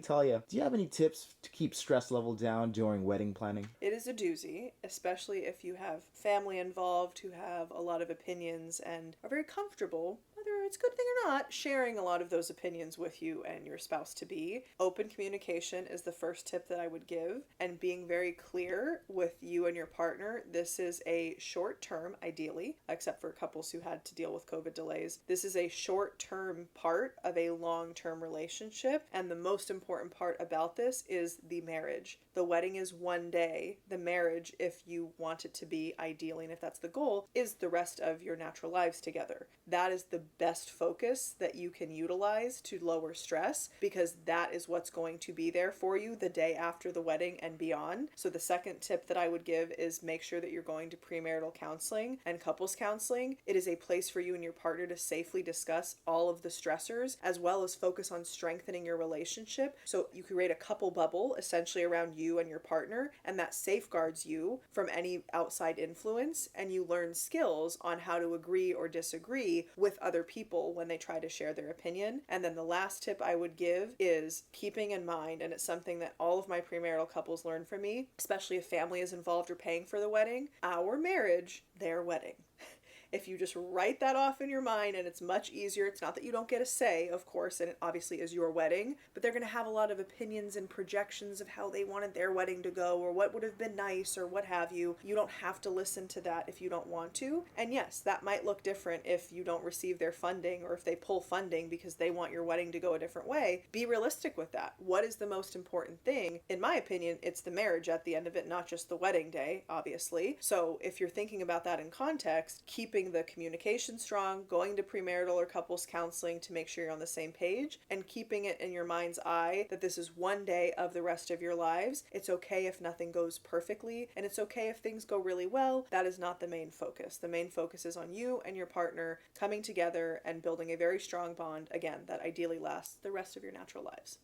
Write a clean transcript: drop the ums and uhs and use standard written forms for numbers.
Talia, do you have any tips to keep stress level down during wedding planning? It is a doozy, especially if you have family involved who have a lot of opinions and are very comfortable, whether it's a good thing or not, sharing a lot of those opinions with you and your spouse to be. Open communication is the first tip that I would give, and being very clear with you and your partner. This is a short term, ideally, except for couples who had to deal with COVID delays. This is a short term part of a long term relationship, and the most important part about this is the marriage. The wedding is one day. The marriage, if you want it to be ideally, and if that's the goal, is the rest of your natural lives together. That is the best focus that you can utilize to lower stress, because that is what's going to be there for you the day after the wedding and beyond. So the second tip that I would give is make sure that you're going to premarital counseling and couples counseling. It is a place for you and your partner to safely discuss all of the stressors, as well as focus on strengthening your relationship. So you create a couple bubble essentially around you and your partner, and that safeguards you from any outside influence, and you learn skills on how to agree or disagree with other people when they try to share their opinion. And then the last tip I would give is keeping in mind, and it's something that all of my premarital couples learn from me, especially if family is involved or paying for the wedding: our marriage, their wedding. If you just write that off in your mind, and it's much easier. It's not that you don't get a say, of course, and it obviously is your wedding, but they're going to have a lot of opinions and projections of how they wanted their wedding to go, or what would have been nice, or what have you. You don't have to listen to that if you don't want to. And yes, that might look different if you don't receive their funding, or if they pull funding because they want your wedding to go a different way. Be realistic with that. What is the most important thing? In my opinion, it's the marriage at the end of it, not just the wedding day, obviously. So if you're thinking about that in context, keeping the communication strong, going to premarital or couples counseling to make sure you're on the same page, and keeping it in your mind's eye that this is one day of the rest of your lives. It's okay if nothing goes perfectly, and it's okay if things go really well. That is not the main focus. The main focus is on you and your partner coming together and building a very strong bond, again, that ideally lasts the rest of your natural lives.